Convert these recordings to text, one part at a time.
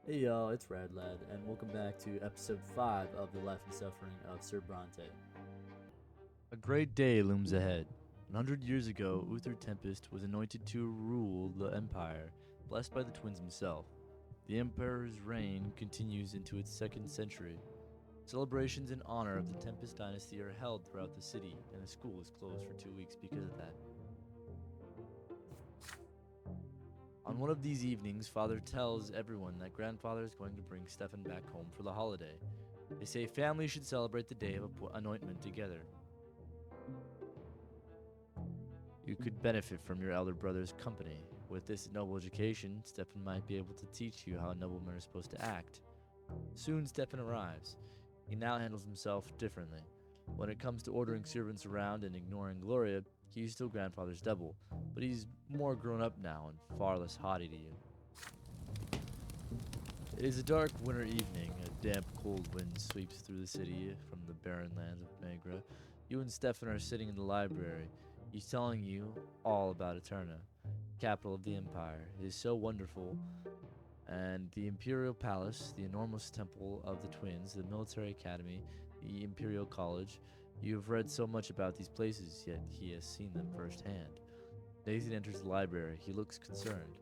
Hey y'all, it's Sir Rad, and welcome back to episode 5 of The Life and Suffering of Sir Brante. A great day looms ahead. 100 years ago, Uther Tempest was anointed to rule the Empire, blessed by the twins himself. The Emperor's reign continues into its second century. Celebrations in honor of the Tempest dynasty are held throughout the city, and the school is closed for 2 weeks because of that. On one of these evenings, Father tells everyone that Grandfather is going to bring Stefan back home for the holiday. They say families should celebrate the day of anointment together. You could benefit from your elder brother's company. With this noble education, Stefan might be able to teach you how noblemen are supposed to act. Soon Stefan arrives. He now handles himself differently. When it comes to ordering servants around and ignoring Gloria, he's still Grandfather's double, but he's more grown up now and far less haughty to you. It is a dark winter evening. A damp, cold wind sweeps through the city from the barren lands of Magra. You and Stefan are sitting in the library. He's telling you all about Eterna, capital of the Empire. It is so wonderful. And the Imperial Palace, the enormous temple of the twins, the military academy, the Imperial College. You have read so much about these places, yet he has seen them firsthand. Nathan enters the library. He looks concerned.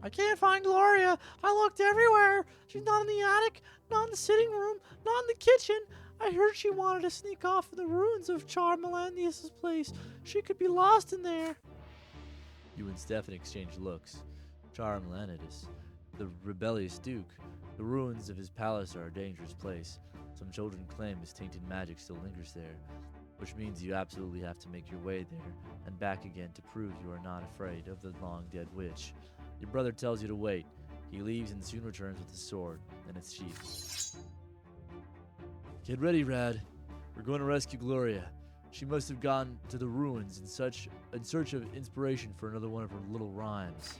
I can't find Gloria. I looked everywhere. She's not in the attic, not in the sitting room, not in the kitchen. I heard she wanted to sneak off in the ruins of Charmelandius' place. She could be lost in there. You and Stefan exchange looks. Charmelandius, the rebellious duke. The ruins of his palace are a dangerous place. Some children claim his tainted magic still lingers there, which means you absolutely have to make your way there and back again to prove you are not afraid of the long-dead witch. Your brother tells you to wait. He leaves and soon returns with his sword and its sheath. Get ready, Rad. We're going to rescue Gloria. She must have gone to the ruins in search of inspiration for another one of her little rhymes.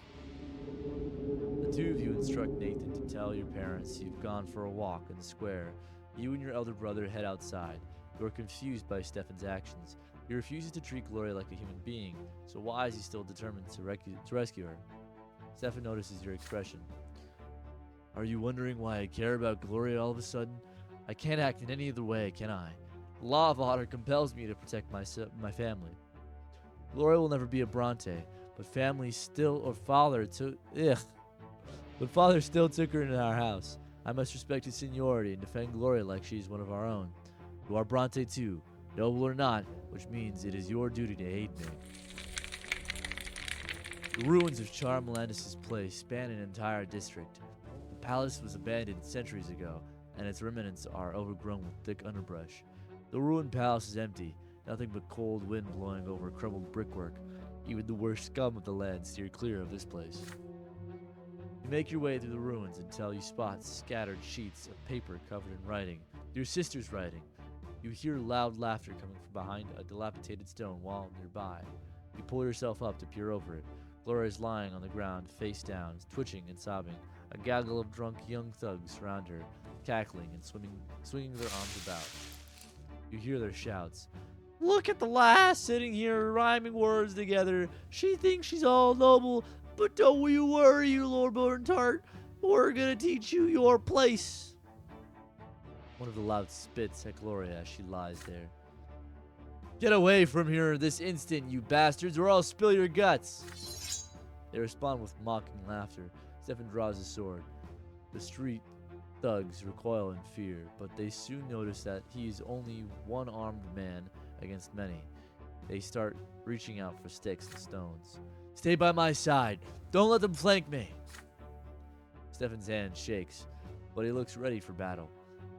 The two of you instruct Nathan to tell your parents you've gone for a walk in the square. You and your elder brother head outside. You are confused by Stefan's actions. He refuses to treat Gloria like a human being, so why is he still determined to rescue her? Stefan notices your expression. Are you wondering why I care about Gloria all of a sudden? I can't act in any other way, can I? The law of honor compels me to protect my family. Gloria will never be a Brante, but father still took her into our house. I must respect his seniority and defend Gloria like she's one of our own. You are Brante too, noble or not, which means it is your duty to aid me. The ruins of Charmelandis' place span an entire district. The palace was abandoned centuries ago, and its remnants are overgrown with thick underbrush. The ruined palace is empty, nothing but cold wind blowing over crumbled brickwork. Even the worst scum of the land steer clear of this place. You make your way through the ruins until you spot scattered sheets of paper covered in writing. Your sister's writing. You hear loud laughter coming from behind a dilapidated stone wall nearby. You pull yourself up to peer over it. Gloria is lying on the ground, face down, twitching and sobbing. A gaggle of drunk young thugs surround her, cackling and swinging their arms about. You hear their shouts. Look at the lass sitting here rhyming words together. She thinks she's all noble, but don't you worry, you Lord Burntart. We're gonna teach you your place. One of the louts spits at Gloria as she lies there. Get away from here this instant, you bastards, or I'll spill your guts. They respond with mocking laughter. Stefan draws his sword. The street thugs recoil in fear, but they soon notice that he is only one armed man against many. They start reaching out for sticks and stones. Stay by my side. Don't let them flank me. Stefan's hand shakes, but he looks ready for battle.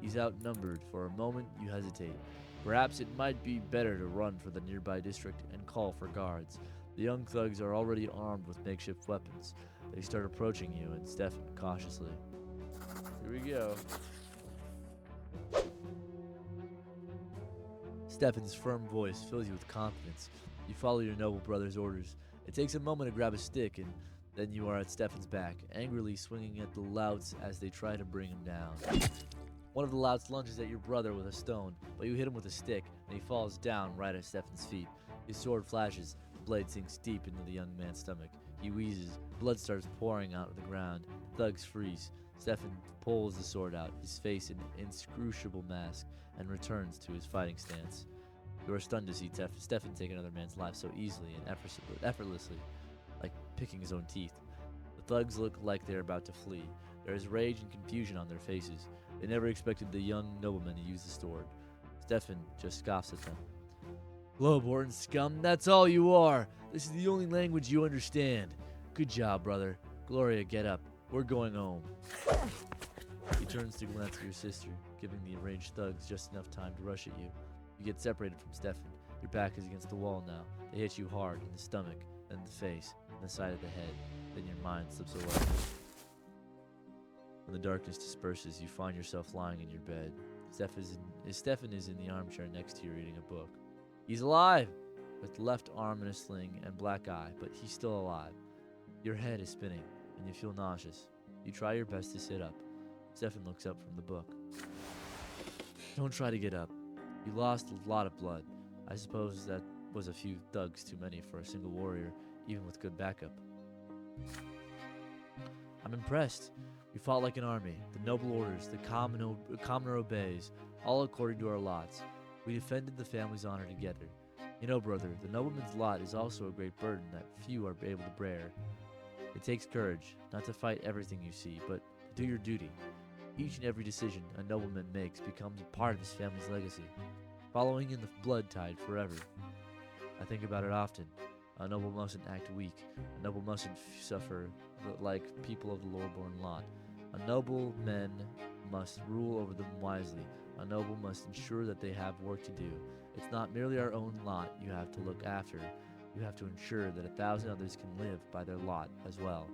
He's outnumbered. For a moment, you hesitate. Perhaps it might be better to run for the nearby district and call for guards. The young thugs are already armed with makeshift weapons. They start approaching you and Stefan cautiously. Here we go. Stefan's firm voice fills you with confidence. You follow your noble brother's orders. It takes a moment to grab a stick, and then you are at Stefan's back, angrily swinging at the louts as they try to bring him down. One of the louts lunges at your brother with a stone, but you hit him with a stick, and he falls down right at Stefan's feet. His sword flashes. The blade sinks deep into the young man's stomach. He wheezes. Blood starts pouring out of the ground. Thugs freeze. Stefan pulls the sword out, his face an inscrutable mask, and returns to his fighting stance. You are stunned to see Stefan take another man's life so easily and effortlessly, like picking his own teeth. The thugs look like they're about to flee. There is rage and confusion on their faces. They never expected the young nobleman to use the sword. Stefan just scoffs at them. Bloodborne scum, that's all you are. This is the only language you understand. Good job, brother. Gloria, get up. We're going home. He turns to glance at your sister, giving the enraged thugs just enough time to rush at you. You get separated from Stefan. Your back is against the wall now. They hit you hard in the stomach, then the face, and the side of the head. Then your mind slips away. When the darkness disperses, you find yourself lying in your bed. Stefan is in the armchair next to you reading a book. He's alive! With left arm in a sling and black eye, but he's still alive. Your head is spinning, and you feel nauseous. You try your best to sit up. Stefan looks up from the book. Don't try to get up. You lost a lot of blood. I suppose that was a few thugs too many for a single warrior, even with good backup. I'm impressed. We fought like an army. The noble orders, the commoner obeys, all according to our lots. We defended the family's honor together. You know, brother, the nobleman's lot is also a great burden that few are able to bear. It takes courage, not to fight everything you see, but to do your duty. Each and every decision a nobleman makes becomes a part of his family's legacy, following in the blood tide forever. I think about it often. A noble mustn't act weak. A noble mustn't suffer like people of the lore-born lot. A noble men must rule over them wisely. A noble must ensure that they have work to do. It's not merely our own lot you have to look after. You have to ensure that 1,000 others can live by their lot as well.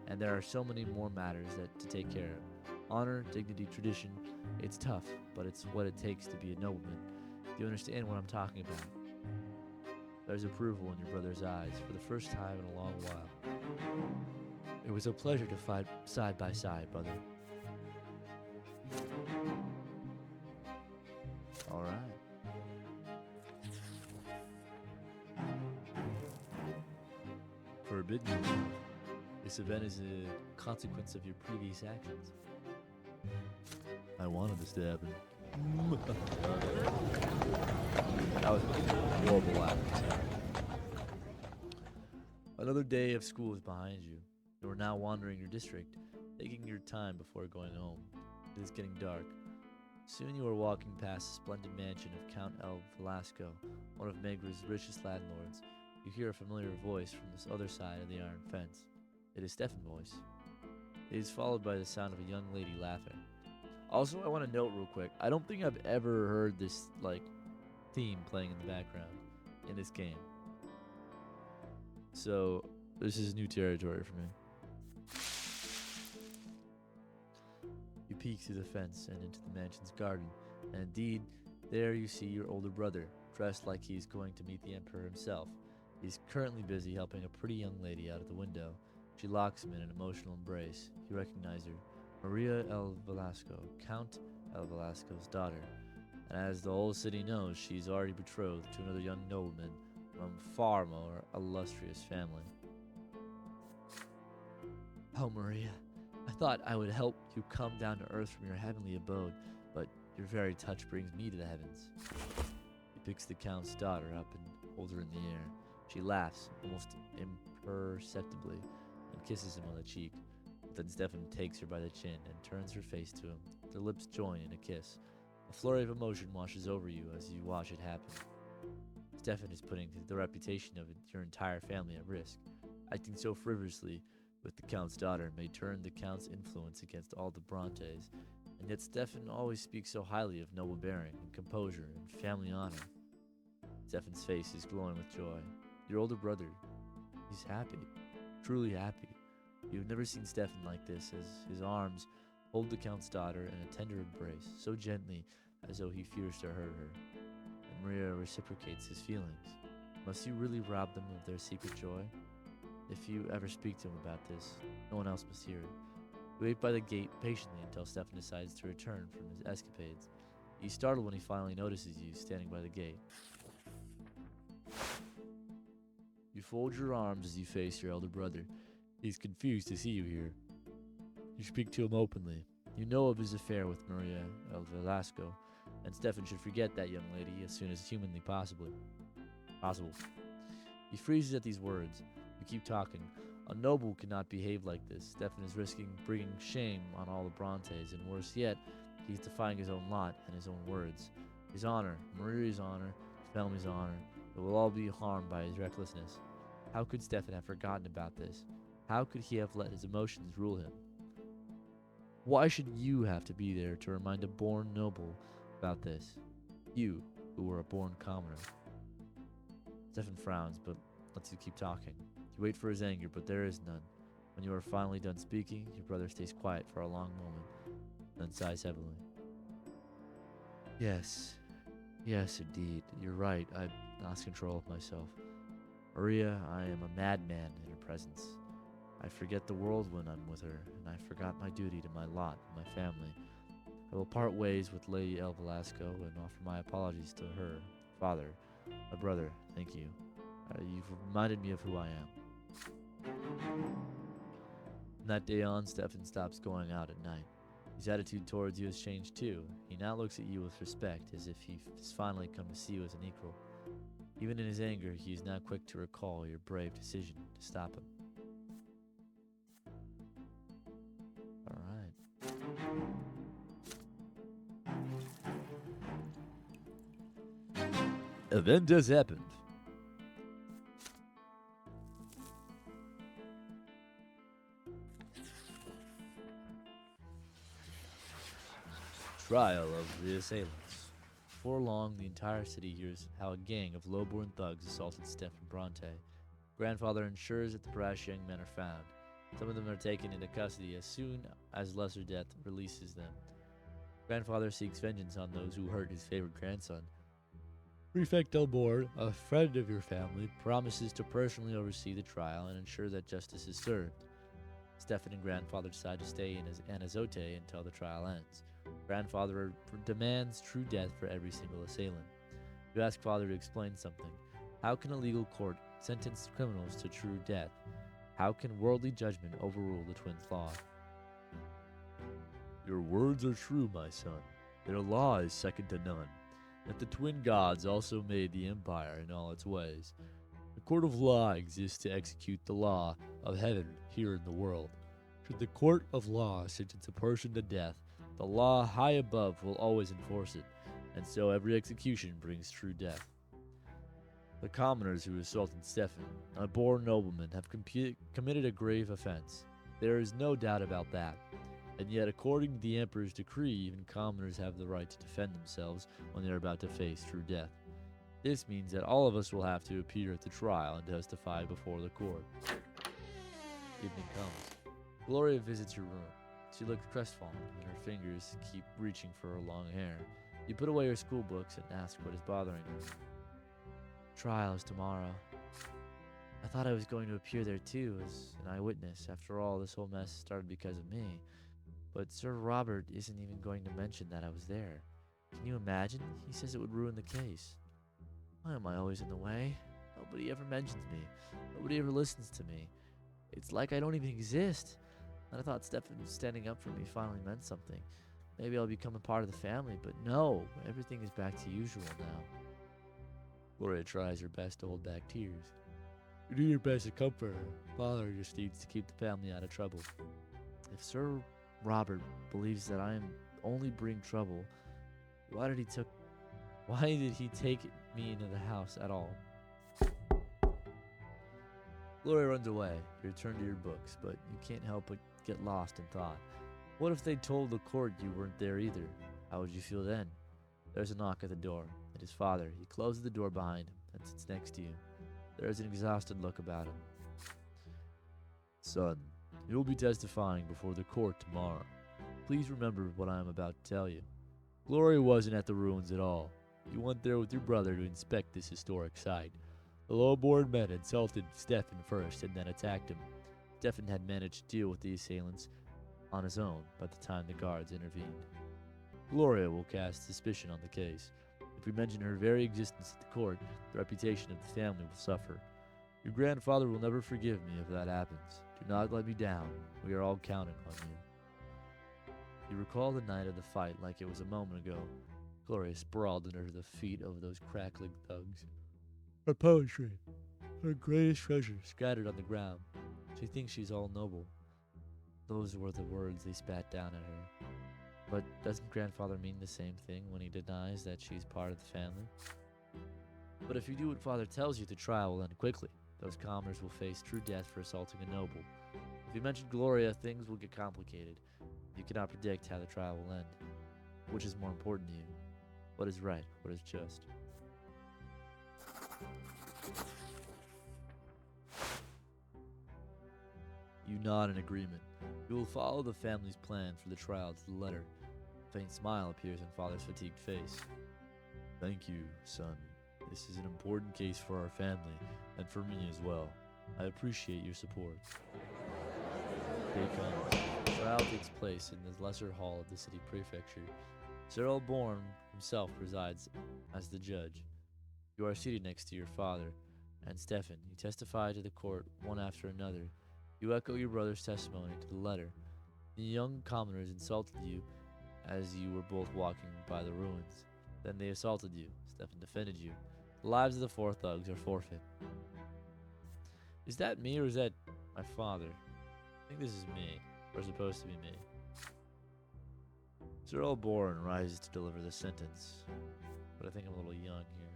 And there are so many more matters to take care of. Honor, dignity, tradition. It's tough, but it's what it takes to be a nobleman. Do you understand what I'm talking about? There's approval in your brother's eyes for the first time in a long while. It was a pleasure to fight side by side, brother. All right. Forbidden. This event is a consequence of your previous actions. I wanted this to happen. That was a horrible act. Another day of school is behind you. You are now wandering your district, taking your time before going home. It is getting dark. Soon you are walking past the splendid mansion of Count El Velasco, one of Megra's richest landlords. You hear a familiar voice from the other side of the iron fence. It is Stefan's voice. It is followed by the sound of a young lady laughing. Also, I want to note real quick, I don't think I've ever heard this, theme playing in the background in this game. So, this is new territory for me. You peek through the fence and into the mansion's garden, and indeed, there you see your older brother, dressed like he's going to meet the Emperor himself. He's currently busy helping a pretty young lady out of the window. She locks him in an emotional embrace. You recognize her. Maria El Velasco, Count El Velasco's daughter. And as the whole city knows, she's already betrothed to another young nobleman from a far more illustrious family. Oh, Maria, I thought I would help you come down to earth from your heavenly abode, but your very touch brings me to the heavens. He picks the Count's daughter up and holds her in the air. She laughs, almost imperceptibly, and kisses him on the cheek. Then Stefan takes her by the chin and turns her face to him. Their lips join in a kiss. A flurry of emotion washes over you as you watch it happen. Stefan is putting the reputation of your entire family at risk. Acting so frivolously with the Count's daughter may turn the Count's influence against all the Brantes, and yet Stefan always speaks so highly of noble bearing and composure and family honor. Stefan's face is glowing with joy. Your older brother, he's happy, truly happy. You've never seen Stefan like this, as his arms hold the Count's daughter in a tender embrace, so gently as though he fears to hurt her. And Maria reciprocates his feelings. Must you really rob them of their secret joy? If you ever speak to him about this, no one else must hear it. You wait by the gate patiently until Stefan decides to return from his escapades. He's startled when he finally notices you standing by the gate. You You fold your arms as you face your elder brother. He's confused to see you here. You speak to him openly. You know of his affair with Maria of Velasco, and Stefan should forget that young lady as soon as humanly possible. He freezes at these words. You keep talking. A noble cannot behave like this. Stefan is risking bringing shame on all the Brantes, and worse yet, he's defying his own lot and his own words. His honor, Maria's honor, his family's honor, it will all be harmed by his recklessness. How could Stefan have forgotten about this? How could he have let his emotions rule him? Why should you have to be there to remind a born noble about this? You, who were a born commoner. Stefan frowns, but lets you keep talking. You wait for his anger, but there is none. When you are finally done speaking, your brother stays quiet for a long moment, then sighs heavily. Yes, indeed, you're right. I lost control of myself. Maria, I am a madman in her presence. I forget the world when I'm with her, and I forgot my duty to my lot and my family. I will part ways with Lady El Velasco and offer my apologies to her, father, my brother. Thank you. You've reminded me of who I am. From that day on, Stefan stops going out at night. His attitude towards you has changed too. He now looks at you with respect, as if he has finally come to see you as an equal. Even in his anger, he is now quick to recall your brave decision to stop him. Alright. Event has happened. Trial of the assailants. Before long, the entire city hears how a gang of low-born thugs assaulted Stefan Brante. Grandfather ensures that the brash young men are found. Some of them are taken into custody as soon as lesser death releases them. Grandfather seeks vengeance on those who hurt his favorite grandson. Prefect Delbord, a friend of your family, promises to personally oversee the trial and ensure that justice is served. Stefan and Grandfather decide to stay in Anazote until the trial ends. Grandfather demands true death for every single assailant. You ask Father to explain something. How can a legal court sentence criminals to true death? How can worldly judgment overrule the twins' law? Your words are true, my son. Their law is second to none. That the twin gods also made the empire in all its ways. The court of law exists to execute the law of heaven here in the world. Should the court of law sentence a person to death, the law high above will always enforce it, and so every execution brings true death. The commoners who assaulted Stefan, a born nobleman, have committed a grave offense. There is no doubt about that. And yet, according to the Emperor's decree, even commoners have the right to defend themselves when they are about to face true death. This means that all of us will have to appear at the trial and testify before the court. Evening comes. Gloria visits your room. She looks crestfallen, and her fingers keep reaching for her long hair. You put away her school books and ask what is bothering her. Trial is tomorrow. I thought I was going to appear there too, as an eyewitness. After all, this whole mess started because of me. But Sir Robert isn't even going to mention that I was there. Can you imagine? He says it would ruin the case. Why am I always in the way? Nobody ever mentions me. Nobody ever listens to me. It's like I don't even exist. And I thought Stefan standing up for me finally meant something. Maybe I'll become a part of the family, but no, everything is back to usual now. Gloria tries her best to hold back tears. You do your best to comfort her. Father just needs to keep the family out of trouble. If Sir Robert believes that I am only bring trouble, why did he take me into the house at all? Gloria runs away. You return to your books, but you can't help but get lost in thought. What if they told the court you weren't there either? How would you feel then? There's a knock at the door. It is Father. He closes the door behind him and sits next to you. There is an exhausted look about him. Son, you will be testifying before the court tomorrow. Please remember what I am about to tell you. Gloria wasn't at the ruins at all. You went there with your brother to inspect this historic site. The low-born men insulted Stefan first and then attacked him. Stefan had managed to deal with the assailants on his own by the time the guards intervened. Gloria will cast suspicion on the case. If we mention her very existence at the court, the reputation of the family will suffer. Your grandfather will never forgive me if that happens. Do not let me down. We are all counting on you. You recall the night of the fight like it was a moment ago. Gloria sprawled under the feet of those crackling thugs. Her poetry, her greatest treasure, scattered on the ground. She thinks she's all noble. Those were the words they spat down at her. But doesn't grandfather mean the same thing when he denies that she's part of the family? But if you do what father tells you, the trial will end quickly. Those commoners will face true death for assaulting a noble. If you mention Gloria, things will get complicated. You cannot predict how the trial will end. Which is more important to you? What is right? What is just? You nod in agreement. You will follow the family's plan for the trial to the letter. A faint smile appears on father's fatigued face. Thank you, son. This is an important case for our family, and for me as well. I appreciate your support. Day comes. The trial takes place in the lesser hall of the city prefecture. Sir Rad himself presides as the judge. You are seated next to your father and Stefan. You testify to the court one after another. You echo your brother's testimony to the letter. The young commoners insulted you as you were both walking by the ruins. Then they assaulted you. Stefan defended you. The lives of the 4 thugs are forfeit. Is that me or is that my father? I think this is me, or supposed to be me. Sir Rad rises to deliver the sentence, but I think I'm a little young here.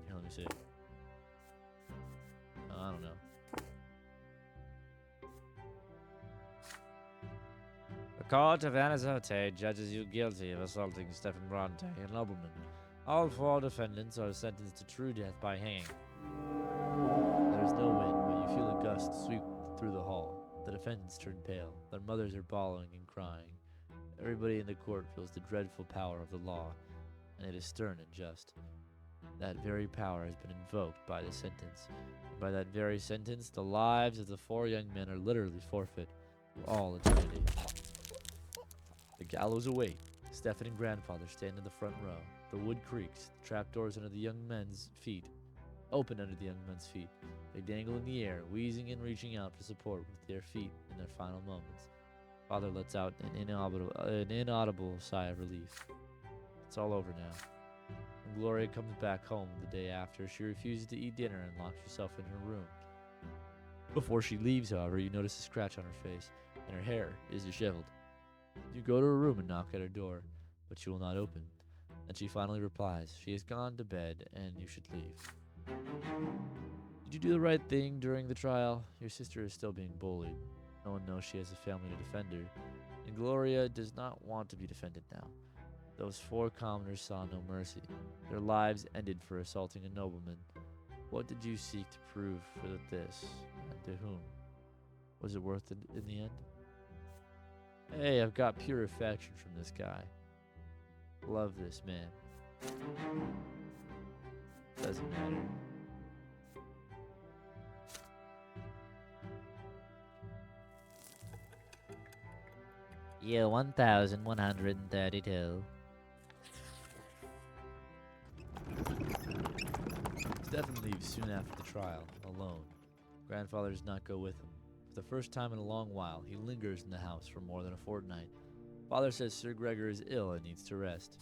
Here, let me see. I don't know. The court of Anazote judges you guilty of assaulting Stefan Brante, a nobleman. All 4 defendants are sentenced to true death by hanging. There is no wind, but you feel a gust sweep through the hall. The defendants turn pale. Their mothers are bawling and crying. Everybody in the court feels the dreadful power of the law, and it is stern and just. That very power has been invoked by the sentence. And by that very sentence, the lives of the 4 young men are literally forfeit for all eternity. The gallows await. Stefan and grandfather stand in the front row. The wood creaks. The trapdoors under the young men's feet open under the young men's feet. They dangle in the air, wheezing and reaching out for support with their feet in their final moments. Father lets out an inaudible sigh of relief. It's all over now. When Gloria comes back home the day after, she refuses to eat dinner and locks herself in her room. Before she leaves, however, you notice a scratch on her face, and her hair is disheveled. You go to her room and knock at her door, but she will not open. Then she finally replies, she has gone to bed and you should leave. Did you do the right thing during the trial? Your sister is still being bullied. No one knows she has a family to defend her, and Gloria does not want to be defended now. Those 4 commoners saw no mercy. Their lives ended for assaulting a nobleman. What did you seek to prove for this, and to whom? Was it worth it in the end? Hey, I've got pure affection from this guy. Love this man. Doesn't matter. Year 1132. Stefan leaves soon after the trial, alone. Grandfather does not go with him. For the first time in a long while, he lingers in the house for more than a fortnight. Father says Sir Gregor is ill and needs to rest.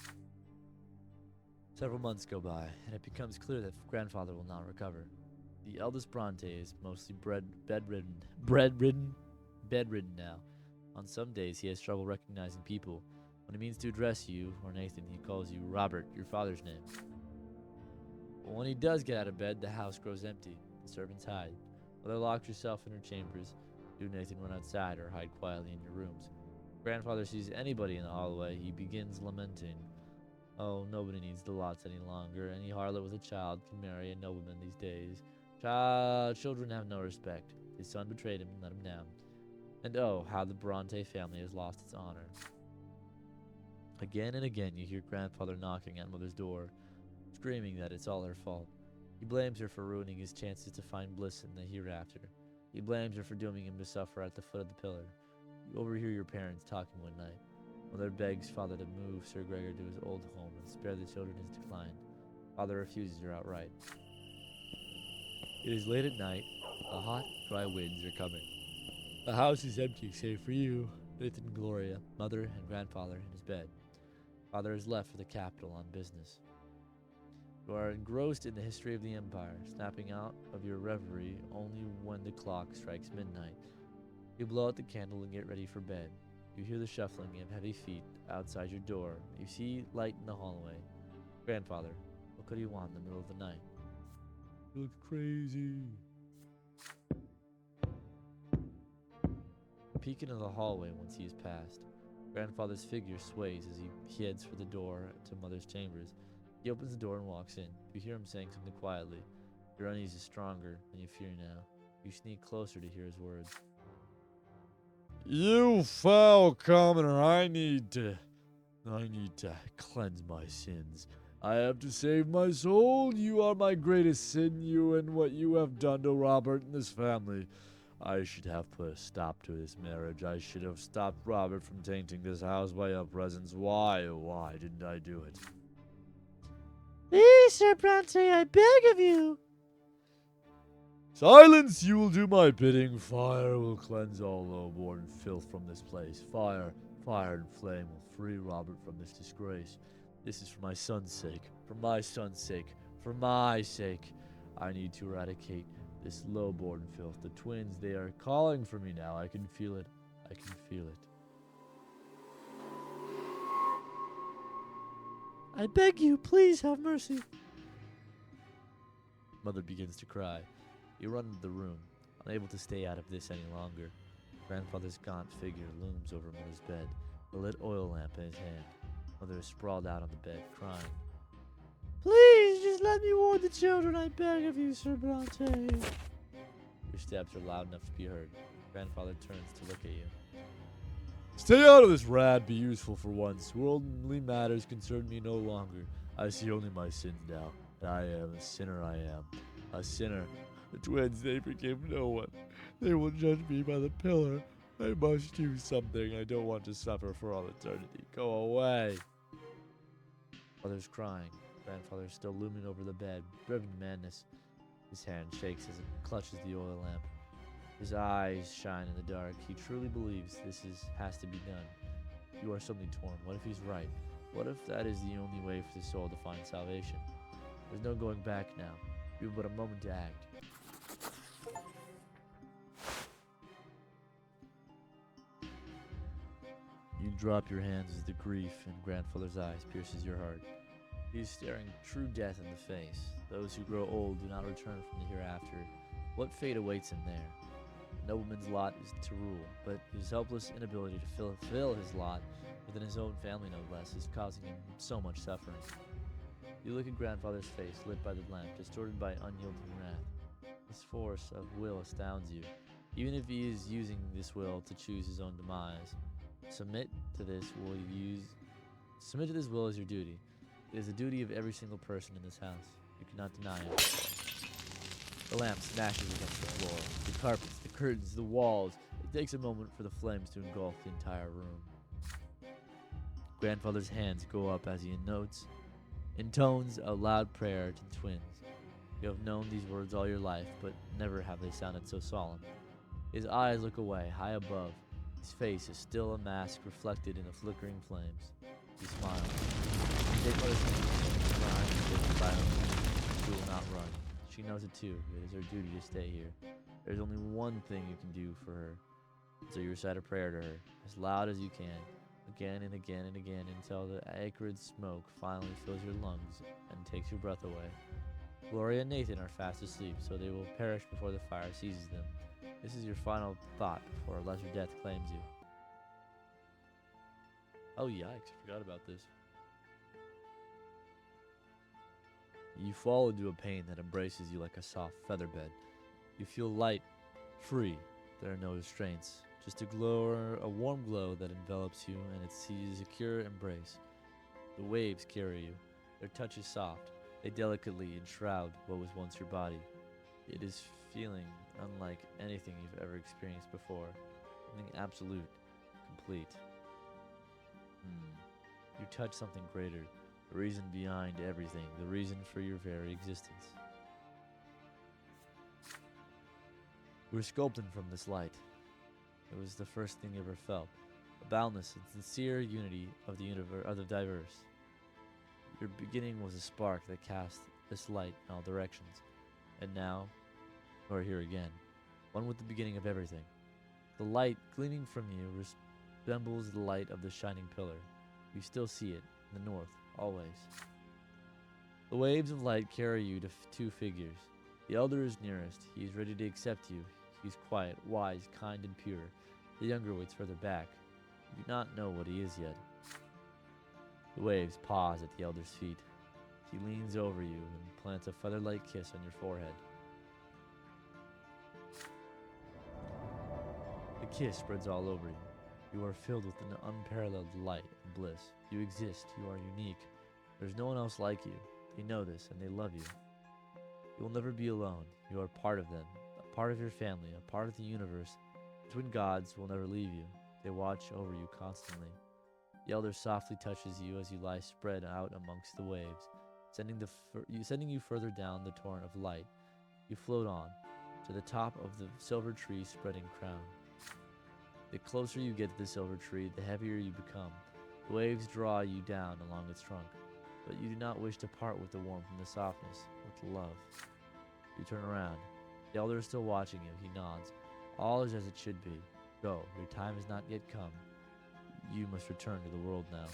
Several months go by, and it becomes clear that grandfather will not recover. The eldest Brante is mostly bedridden now. On some days, he has trouble recognizing people. When he means to address you, or Nathan, he calls you Robert, your father's name. But when he does get out of bed, the house grows empty. The servants hide. Mother locks herself in her chambers. You, Nathan, run outside or hide quietly in your rooms. If grandfather sees anybody in the hallway, he begins lamenting. Oh, nobody needs the lots any longer. Any harlot with a child can marry a nobleman these days. Children have no respect. His son betrayed him and let him down. And oh, how the Brante family has lost its honor. Again and again you hear grandfather knocking at mother's door, screaming that it's all her fault. He blames her for ruining his chances to find bliss in the hereafter. He blames her for dooming him to suffer at the foot of the pillar. You overhear your parents talking one night. Mother begs father to move Sir Gregor to his old home and spare the children his decline. Father refuses her outright. It is late at night. The hot, dry winds are coming. The house is empty save for you, Nathan and Gloria, mother and grandfather in his bed. Father has left for the capital on business. You are engrossed in the history of the Empire, snapping out of your reverie only when the clock strikes midnight. You blow out the candle and get ready for bed. You hear the shuffling of heavy feet outside your door. You see light in the hallway. Grandfather, what could he want in the middle of the night? You look crazy. Peek into the hallway once he is past. Grandfather's figure sways as he heads for the door to Mother's chambers. He opens the door and walks in. You hear him saying something quietly. Your unease is stronger than you fear now. You sneak closer to hear his words. You foul commoner, I need to cleanse my sins. I have to save my soul. You are my greatest sin, you and what you have done to Robert and this family. I should have put a stop to this marriage. I should have stopped Robert from tainting this house by your presence. Why didn't I do it? Please, Sir Brante, I beg of you. Silence! You will do my bidding. Fire will cleanse all low-born filth from this place. Fire and flame will free Robert from this disgrace. This is for my son's sake. For my son's sake. For my sake. I need to eradicate this low-born filth. The twins, they are calling for me now. I can feel it. I can feel it. I beg you, please have mercy. Mother begins to cry. You run into the room, unable to stay out of this any longer. Grandfather's gaunt figure looms over Mother's bed, a lit oil lamp in his hand. Mother is sprawled out on the bed, crying. Please, just let me warn the children, I beg of you, Sir Brante. Your steps are loud enough to be heard. Grandfather turns to look at you. Stay out of this, Rad. Be useful for once. Worldly matters concern me no longer. I see only my sins now. I am a sinner, I am. A sinner. The twins, they forgive no one. They will judge me by the pillar. I must do something. I don't want to suffer for all eternity. Go away. Mother's crying. Grandfather is still looming over the bed, driven to madness. His hand shakes as it clutches the oil lamp. His eyes shine in the dark. He truly believes has to be done. You are suddenly torn. What if he's right? What if that is the only way for the soul to find salvation? There's no going back now. You have but a moment to act. You drop your hands as the grief in grandfather's eyes pierces your heart. He is staring true death in the face. Those who grow old do not return from the hereafter. What fate awaits him there? A nobleman's lot is to rule, but his helpless inability to fulfill his lot within his own family, no less, is causing him so much suffering. You look at grandfather's face, lit by the lamp, distorted by unyielding wrath. His force of will astounds you, even if he is using this will to choose his own demise. Submit to this will as your duty. It is the duty of every single person in this house. You cannot deny it. The lamp smashes against the floor, the carpets, the curtains, the walls. It takes a moment for the flames to engulf the entire room. Grandfather's hands go up as he intones a loud prayer to the twins. You have known these words all your life, but never have they sounded so solemn. His eyes look away, high above. His face is still a mask reflected in the flickering flames. He smiles. Take Mother's hand, crying and shaking violently. She will not run. She knows it too. It is her duty to stay here. There is only one thing you can do for her. So you recite a prayer to her, as loud as you can, again and again and again, until the acrid smoke finally fills your lungs and takes your breath away. Gloria and Nathan are fast asleep, so they will perish before the fire seizes them. This is your final thought before a lesser death claims you. Oh yikes, I forgot about this. You fall into a pain that embraces you like a soft featherbed. You feel light, free. There are no restraints. Just a warm glow that envelops you, and it sees a secure embrace. The waves carry you. Their touch is soft. They delicately enshroud what was once your body. It is feeling unlike anything you've ever experienced before. Something absolute, complete. You touch something greater. The reason behind everything, the reason for your very existence. You were sculpted from this light. It was the first thing you ever felt, a boundless and sincere unity of the universe, of the diverse. Your beginning was a spark that cast this light in all directions, and now you are here again, one with the beginning of everything. The light gleaming from you resembles the light of the shining pillar. You still see it in the north, always. The waves of light carry you to two figures. The elder is nearest. He is ready to accept you. He is quiet, wise, kind, and pure. The younger waits further back. You do not know what he is yet. The waves pause at the elder's feet. He leans over you and plants a feather-like kiss on your forehead. The kiss spreads all over you. You are filled with an unparalleled light and bliss. You exist. You are unique. There's no one else like you. They know this, and they love you. You will never be alone. You are part of them, a part of your family, a part of the universe. The twin gods will never leave you. They watch over you constantly. The elder softly touches you as you lie spread out amongst the waves, sending you further down the torrent of light. You float on, to the top of the silver tree spreading crown. The closer you get to the silver tree, the heavier you become. The waves draw you down along its trunk, but you do not wish to part with the warmth and the softness, with the love. You turn around. The elder is still watching you. He nods. All is as it should be. Go, your time has not yet come. You must return to the world now.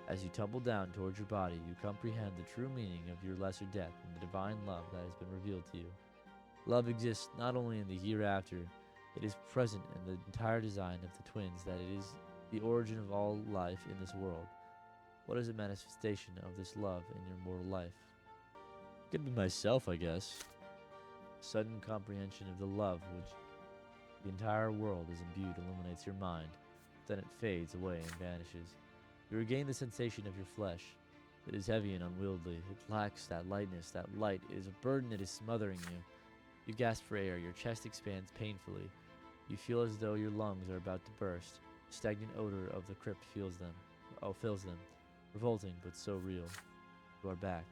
As you tumble down towards your body, you comprehend the true meaning of your lesser death and the divine love that has been revealed to you. Love exists not only in the hereafter, it is present in the entire design of the twins, that it is the origin of all life in this world. What is a manifestation of this love in your mortal life? Could be myself, I guess. Sudden comprehension of the love which the entire world is imbued illuminates your mind. Then it fades away and vanishes. You regain the sensation of your flesh. It is heavy and unwieldy. It lacks that lightness. That light is a burden that is smothering you. You gasp for air. Your chest expands painfully. You feel as though your lungs are about to burst. The stagnant odor of the crypt fills them. Revolting, but so real. You are back.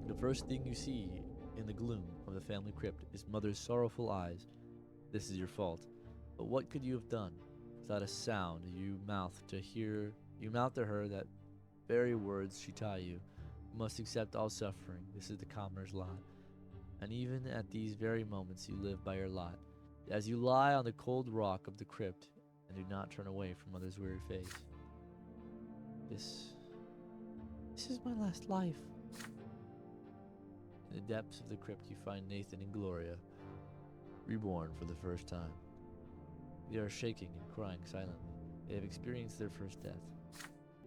The first thing you see in the gloom of the family crypt is Mother's sorrowful eyes. This is your fault. But what could you have done? Without a sound, you mouth to her that very words she taught you. You must accept all suffering. This is the commoner's lot. And even at these very moments you live by your lot. As you lie on the cold rock of the crypt and do not turn away from Mother's weary face. This is my last life. In the depths of the crypt you find Nathan and Gloria, reborn for the first time. They are shaking and crying silently. They have experienced their first death.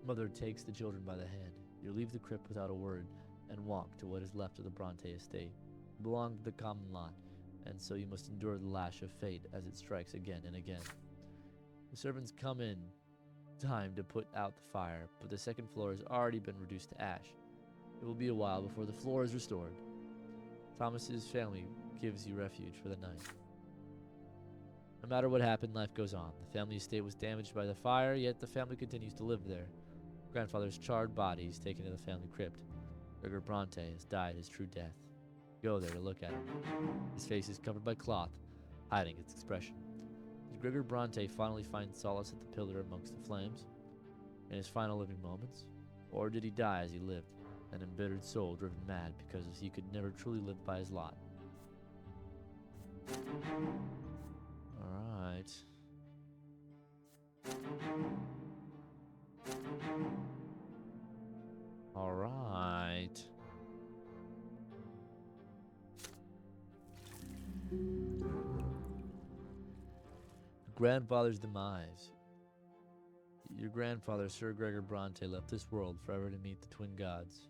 Mother takes the children by the hand. You leave the crypt without a word and walk to what is left of the Brante estate. You belong to the common lot, and so you must endure the lash of fate as it strikes again and again. The servants come in time to put out the fire, but the second floor has already been reduced to ash. It will be a while before the floor is restored. Thomas's family gives you refuge for the night. No matter what happened, life goes on. The family estate was damaged by the fire, yet the family continues to live there. Grandfather's charred body is taken to the family crypt. Gregor Brante has died his true death. Go there to look at him. His face is covered by cloth, hiding its expression. Did Gregor Brante finally find solace at the pillar amongst the flames, in his final living moments? Or did he die as he lived, an embittered soul driven mad because he could never truly live by his lot? Alright. Alright. Grandfather's demise. Your grandfather, Sir Gregor Brante, left this world forever to meet the twin gods.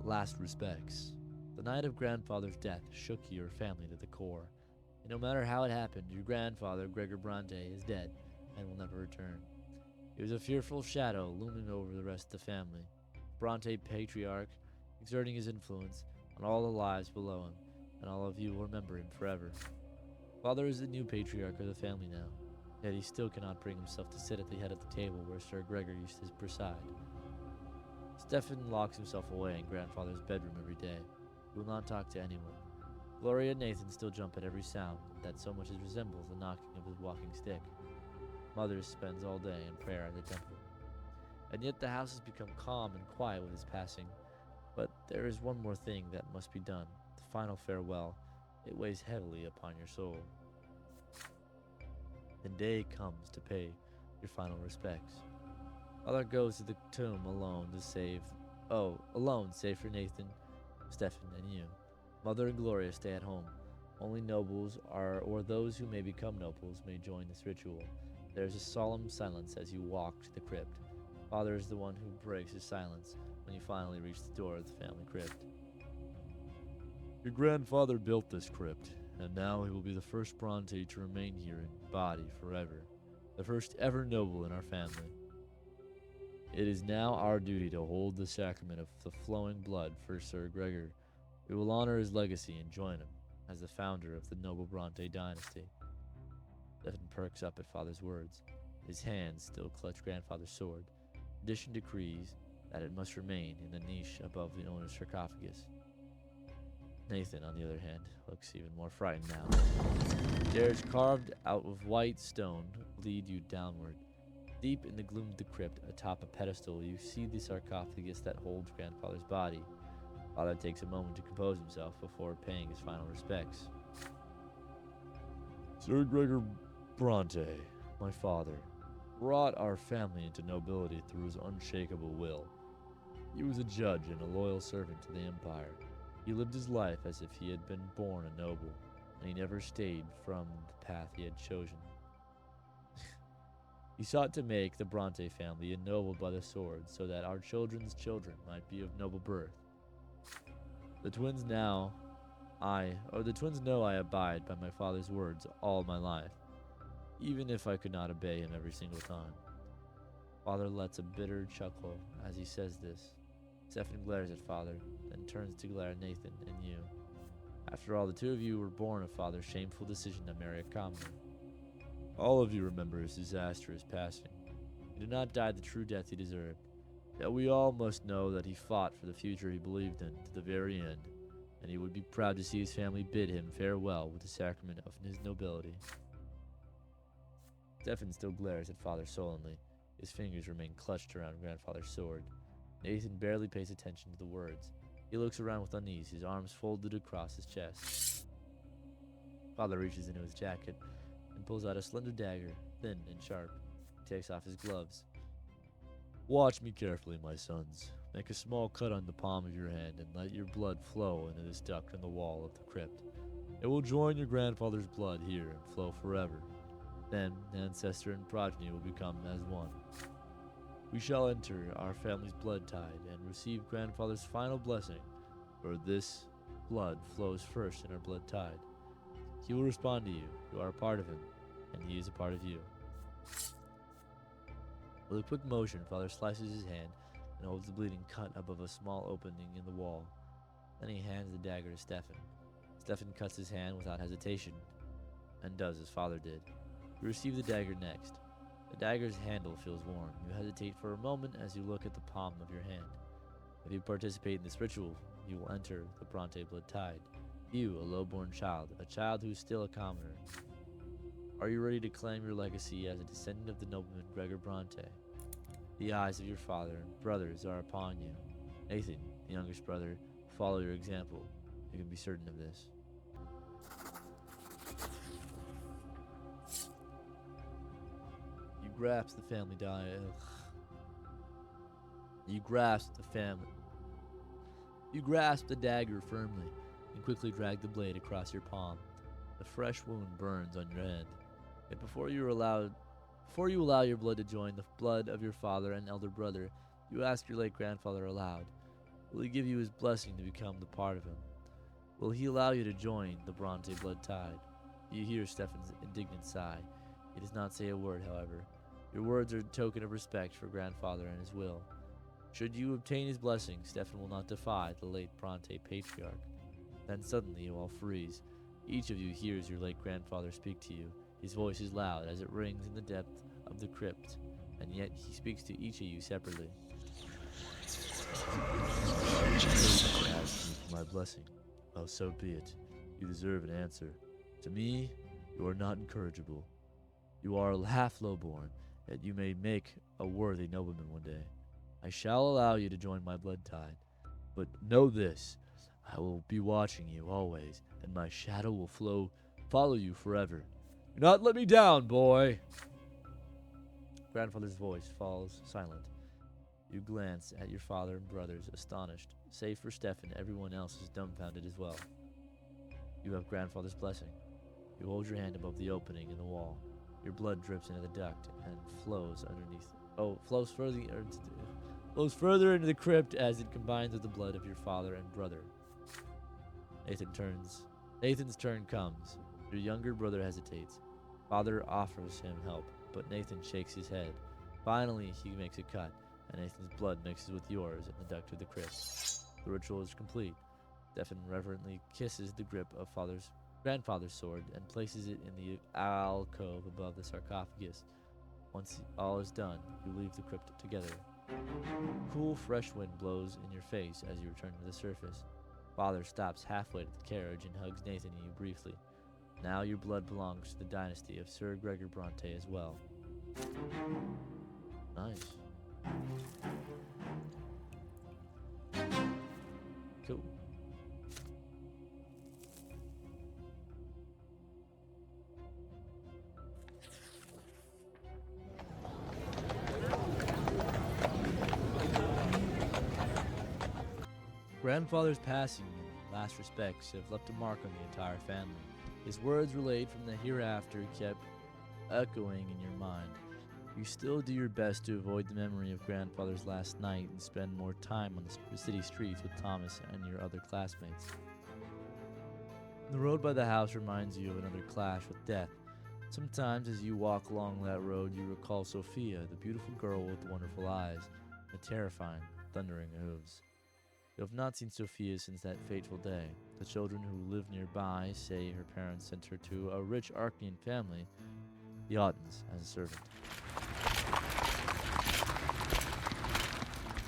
Last respects. The night of grandfather's death shook your family to the core. And no matter how it happened, your grandfather, Gregor Brante, is dead and will never return. He was a fearful shadow looming over the rest of the family. Brante patriarch, exerting his influence on all the lives below him, and all of you will remember him forever. Father is the new patriarch of the family now, yet he still cannot bring himself to sit at the head of the table where Sir Gregor used to preside. Stefan locks himself away in grandfather's bedroom every day. He will not talk to anyone. Gloria and Nathan still jump at every sound that so much as resembles the knocking of his walking stick. Mother spends all day in prayer at the temple. And yet the house has become calm and quiet with his passing. But there is one more thing that must be done, the final farewell. It weighs heavily upon your soul. The day comes to pay your final respects. Father goes to the tomb alone save for Nathan, Stefan, and you. Mother and Gloria stay at home. Only nobles or those who may become nobles may join this ritual. There is a solemn silence as you walk to the crypt. Father is the one who breaks his silence when you finally reach the door of the family crypt. Your grandfather built this crypt, and now he will be the first Brante to remain here in body forever, the first ever noble in our family. It is now our duty to hold the sacrament of the flowing blood for Sir Gregor. We will honor his legacy and join him as the founder of the noble Brante dynasty. Stefan perks up at Father's words. His hands still clutch grandfather's sword. Tradition decrees that it must remain in the niche above the owner's sarcophagus. Nathan, on the other hand, looks even more frightened now. Stairs carved out of white stone lead you downward. Deep in the gloom of the crypt, atop a pedestal, you see the sarcophagus that holds grandfather's body. Father takes a moment to compose himself before paying his final respects. Sir Gregor Brante, my father, brought our family into nobility through his unshakable will. He was a judge and a loyal servant to the empire. He lived his life as if he had been born a noble, and he never stayed from the path he had chosen. He sought to make the Brante family ennobled by the sword so that our children's children might be of noble birth. The twins know I abide by my father's words all my life, even if I could not obey him every single time. Father lets a bitter chuckle as he says this. Stefan glares at Father, then turns to glare at Nathan and you. After all, the two of you were born of Father's shameful decision to marry a commoner. All of you remember his disastrous passing. He did not die the true death he deserved. Yet we all must know that he fought for the future he believed in to the very end, and he would be proud to see his family bid him farewell with the sacrament of his nobility. Stefan still glares at Father sullenly. His fingers remain clutched around grandfather's sword. Nathan barely pays attention to the words. He looks around with unease, his arms folded across his chest. Father reaches into his jacket and pulls out a slender dagger, thin and sharp. He takes off his gloves. Watch me carefully, my sons. Make a small cut on the palm of your hand and let your blood flow into this duct in the wall of the crypt. It will join your grandfather's blood here and flow forever. Then ancestor and progeny will become as one. We shall enter our family's blood tide and receive grandfather's final blessing, for this blood flows first in our blood tide. He will respond to you. You are a part of him, and he is a part of you. With a quick motion, Father slices his hand and holds the bleeding cut above a small opening in the wall. Then he hands the dagger to Stefan. Stefan cuts his hand without hesitation, and does as Father did. You receive the dagger next. The dagger's handle feels warm. You hesitate for a moment as you look at the palm of your hand. If you participate in this ritual, you will enter the Brante blood tide. You, a low-born child, a child who is still a commoner. Are you ready to claim your legacy as a descendant of the nobleman Gregor Brante? The eyes of your father and brothers are upon you. Nathan, the youngest brother, will follow your example. You can be certain of this. You grasp the family You grasp the dagger firmly and quickly drag the blade across your palm. The fresh wound burns on your head. Yet before you allow your blood to join the blood of your father and elder brother, you ask your late grandfather aloud, will he give you his blessing to become the part of him? Will he allow you to join the Brante blood tide? You hear Stefan's indignant sigh. He does not say a word, however. Your words are a token of respect for grandfather and his will. Should you obtain his blessing, Stefan will not defy the late Brante patriarch. Then suddenly you all freeze. Each of you hears your late grandfather speak to you. His voice is loud as it rings in the depth of the crypt, and yet he speaks to each of you separately. Ask me for my blessing. Well, so be it. You deserve an answer. To me, you are not incorrigible. You are half lowborn, yet you may make a worthy nobleman one day. I shall allow you to join my blood tide, but know this, I will be watching you always, and my shadow will follow you forever. Do not let me down, boy. Grandfather's voice falls silent. You glance at your father and brothers, astonished. Save for Stefan, everyone else is dumbfounded as well. You have grandfather's blessing. You hold your hand above the opening in the wall. Your blood drips into the duct and flows further into the crypt as it combines with the blood of your father and brother. Nathan's turn comes. Your younger brother hesitates. Father offers him help, but Nathan shakes his head. Finally, he makes a cut, and Nathan's blood mixes with yours in the duct of the crypt. The ritual is complete. Stefan reverently kisses the grip of grandfather's sword and places it in the alcove above the sarcophagus. Once all is done, you leave the crypt together. Cool, fresh wind blows in your face as you return to the surface. Father stops halfway to the carriage and hugs Nathan and you briefly. Now your blood belongs to the dynasty of Sir Gregor Brante as well. Nice. Cool. Grandfather's passing and last respects have left a mark on the entire family. His words relayed from the hereafter kept echoing in your mind. You still do your best to avoid the memory of grandfather's last night and spend more time on the city streets with Thomas and your other classmates. The road by the house reminds you of another clash with death. Sometimes as you walk along that road, you recall Sophia, the beautiful girl with the wonderful eyes, and the terrifying, thundering hooves. You have not seen Sophia since that fateful day. The children who live nearby say her parents sent her to a rich Archean family, the Ottens, as a servant.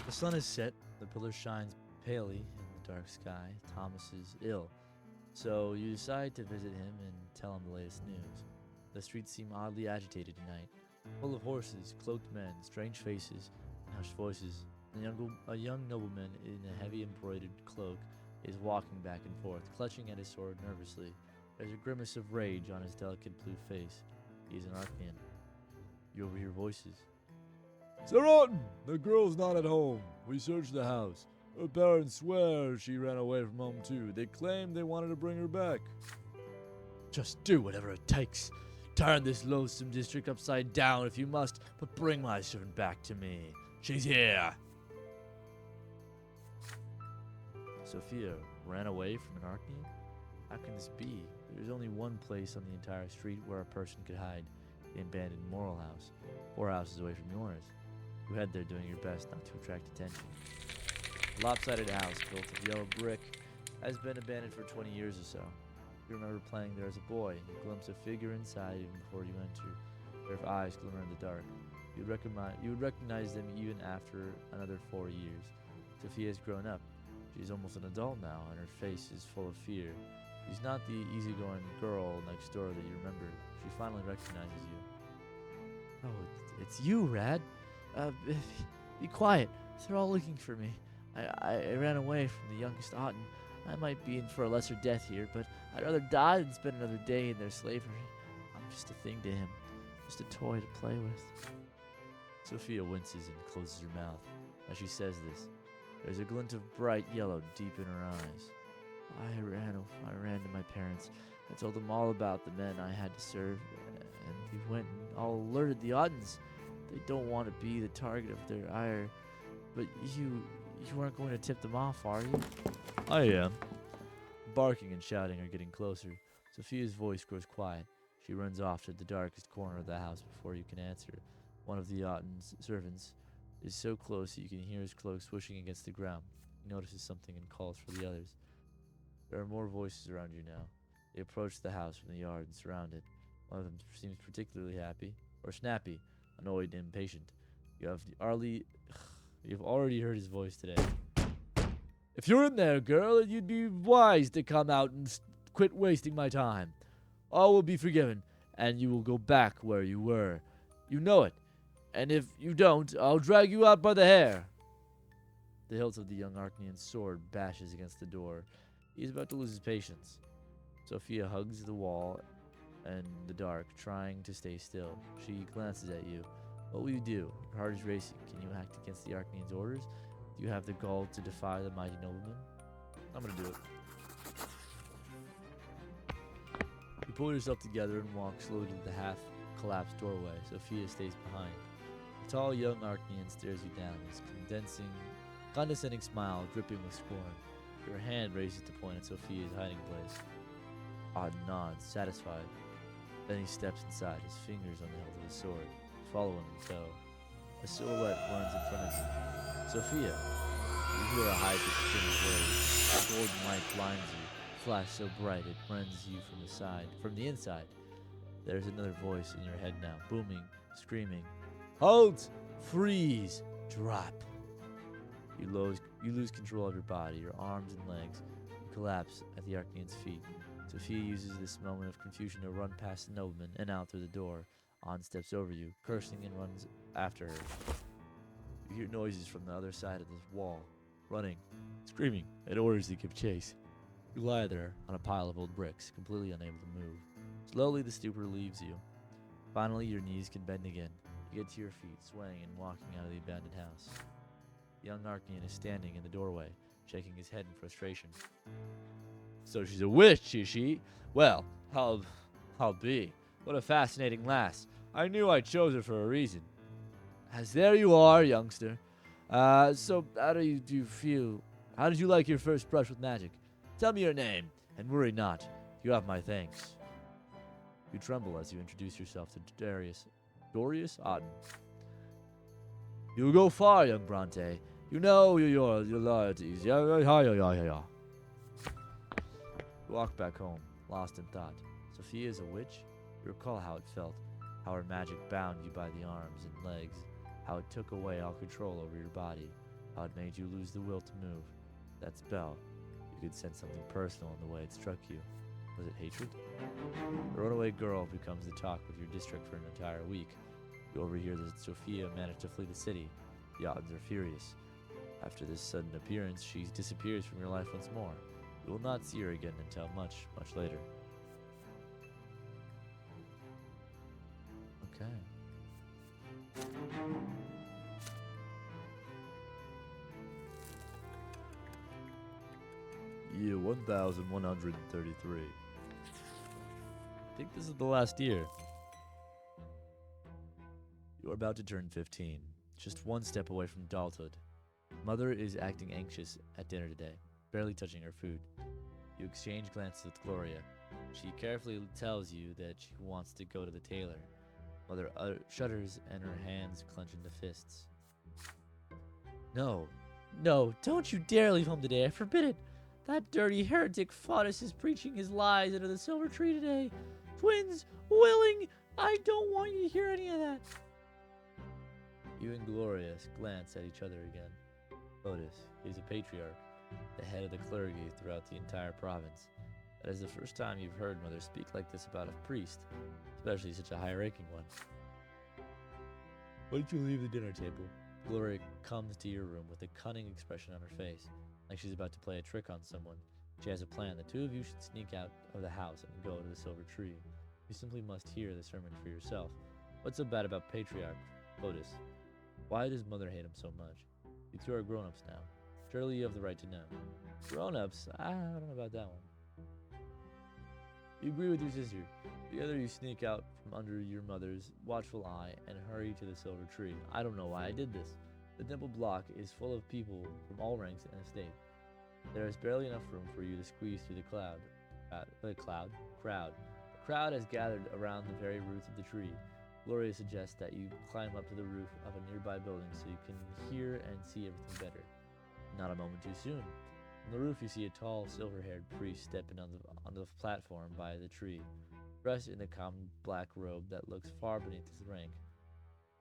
The sun is set, the pillar shines palely in the dark sky. Thomas is ill, so you decide to visit him and tell him the latest news. The streets seem oddly agitated tonight, full of horses, cloaked men, strange faces, and hushed voices. A young nobleman in a heavy embroidered cloak is walking back and forth, clutching at his sword nervously. There's a grimace of rage on his delicate blue face. He is an Archean. You overhear voices. Sir Rad, the girl's not at home. We searched the house. Her parents swear she ran away from home too. They claim they wanted to bring her back. Just do whatever it takes. Turn this loathsome district upside down if you must, but bring my servant back to me. She's here. Sophia ran away from an Archean? How can this be? There's only one place on the entire street where a person could hide, the abandoned Moral House, 4 houses away from yours. You head there doing your best not to attract attention. The lopsided house, built of yellow brick, has been abandoned for 20 years or so. You remember playing there as a boy, and you glimpse a figure inside even before you enter. Their eyes glimmer in the dark. You would recognize them even after another 4 years. Sophia has grown up. She's almost an adult now, and her face is full of fear. She's not the easygoing girl next door that you remember. She finally recognizes you. Oh, it's you, Rad. Be quiet. They're all looking for me. I ran away from the youngest Otten. I might be in for a lesser death here, but I'd rather die than spend another day in their slavery. I'm just a thing to him, just a toy to play with. Sophia winces and closes her mouth. As she says this, there's a glint of bright yellow deep in her eyes. I ran to my parents. I told them all about the men I had to serve, and they went and all alerted the Ottens. They don't want to be the target of their ire. But you weren't going to tip them off, are you? I am. Barking and shouting are getting closer. Sophia's voice grows quiet. She runs off to the darkest corner of the house before you can answer. One of the Otten's servants is so close that you can hear his cloak swishing against the ground. He notices something and calls for the others. There are more voices around you now. They approach the house from the yard and surround it. One of them seems particularly happy, or snappy, annoyed and impatient. You've already heard his voice today. If you're in there, girl, you'd be wise to come out and quit wasting my time. All will be forgiven, and you will go back where you were. You know it. And if you don't, I'll drag you out by the hair. The hilt of the young Archnean's sword bashes against the door. He is about to lose his patience. Sophia hugs the wall and the dark, trying to stay still. She glances at you. What will you do? Your heart is racing. Can you act against the Archnean's orders? Do you have the gall to defy the mighty nobleman? I'm gonna do it. You pull yourself together and walk slowly to the half-collapsed doorway. Sophia stays behind. The tall young Archnean stares you down, his condescending smile dripping with scorn. Your hand raises to point at Sophia's hiding place. Odd nods, satisfied. Then he steps inside, his fingers on the hilt of his sword. Follow him in tow. A silhouette runs in front of you. Sophia! You hear a high-pitched scream of rage. The golden light blinds you. Flash so bright it rends you from the inside. There's another voice in your head now, booming, screaming. Halt! Freeze! Drop! You lose control of your body, your arms and legs. You collapse at the Archnean's feet. Sophia uses this moment of confusion to run past the nobleman and out through the door. On steps over you, cursing, and runs after her. You hear noises from the other side of the wall, running, screaming, and orders to give chase. You lie there on a pile of old bricks, completely unable to move. Slowly the stupor leaves you. Finally, your knees can bend again. You get to your feet, swaying and walking out of the abandoned house. Young Archnean is standing in the doorway, shaking his head in frustration. So she's a witch, is she? Well, I'll be. What a fascinating lass. I knew I chose her for a reason. As there you are, youngster. So how do you feel? How did you like your first brush with magic? Tell me your name, and worry not. You have my thanks. You tremble as you introduce yourself to Dorius Auden. You go far, young Brante. You know your loyalties. Yeah. You walk back home, lost in thought. Sophia is a witch? You recall how it felt, how her magic bound you by the arms and legs, how it took away all control over your body, how it made you lose the will to move. That spell, you could sense something personal in the way it struck you. Was it hatred? The runaway girl becomes the talk of your district for an entire week. You overhear that Sophia managed to flee the city. The odds are furious. After this sudden appearance, she disappears from your life once more. You will not see her again until much, much later. Okay. Year 1133. I think this is the last year. You are about to turn 15, just one step away from adulthood. Mother is acting anxious at dinner today, barely touching her food. You exchange glances with Gloria. She carefully tells you that she wants to go to the tailor. Mother shudders and her hands clench into fists. No, don't you dare leave home today. I forbid it. That dirty heretic Faudus is preaching his lies under the silver tree today. Twins, willing, I don't want you to hear any of that. You and Gloria glance at each other again. Faudus is a patriarch, the head of the clergy throughout the entire province. That is the first time you've heard Mother speak like this about a priest, especially such a high-ranking one. Why don't you leave the dinner table? Gloria comes to your room with a cunning expression on her face, like she's about to play a trick on someone. She has a plan. The two of you should sneak out of the house and go to the silver tree. You simply must hear the sermon for yourself. What's so bad about Patriarch Faudus? Why does Mother hate him so much? You two are grown-ups now. Surely you have the right to know. Grown-ups? I don't know about that one. You agree with your sister. Together you sneak out from under your mother's watchful eye and hurry to the silver tree. I don't know why I did this. The temple block is full of people from all ranks and estate. There is barely enough room for you to squeeze through the crowd. The crowd has gathered around the very roots of the tree. Gloria suggests that you climb up to the roof of a nearby building so you can hear and see everything better. Not a moment too soon. On the roof, you see a tall, silver-haired priest stepping on the platform by the tree, dressed in the common black robe that looks far beneath his rank.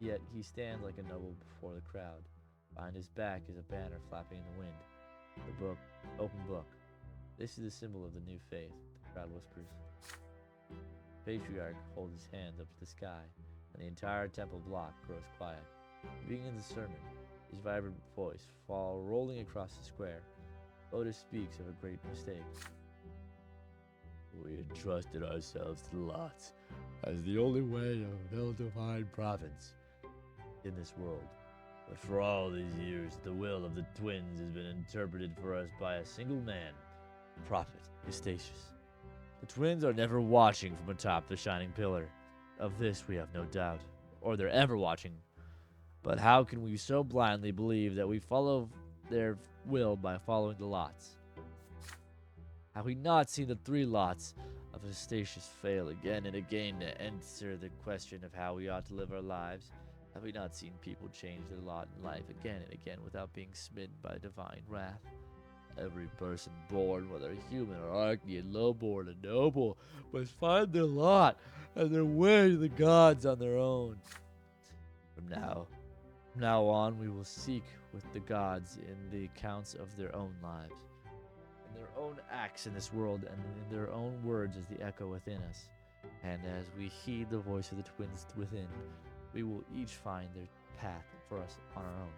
Yet he stands like a noble before the crowd. Behind his back is a banner flapping in the wind. The book, open book. This is the symbol of the new faith, the crowd whispers. The patriarch holds his hands up to the sky, and the entire temple block grows quiet. He begins a sermon, his vibrant voice rolling across the square. Otis speaks of a great mistake. We entrusted ourselves to the lots as the only way of ill-defined province in this world. But for all these years, the will of the twins has been interpreted for us by a single man, Prophet Eustachius. The twins are never watching from atop the shining pillar. Of this we have no doubt, or they're ever watching. But how can we so blindly believe that we follow their will by following the lots? Have we not seen the 3 lots of Eustachius fail again and again to answer the question of how we ought to live our lives? Have we not seen people change their lot in life again and again without being smitten by divine wrath? Every person born, whether human or Archean, low-born or noble, must find their lot and their way to the gods on their own. From now on, we will seek with the gods in the accounts of their own lives, in their own acts in this world, and in their own words as the echo within us. And as we heed the voice of the twins within, we will each find their path for us on our own.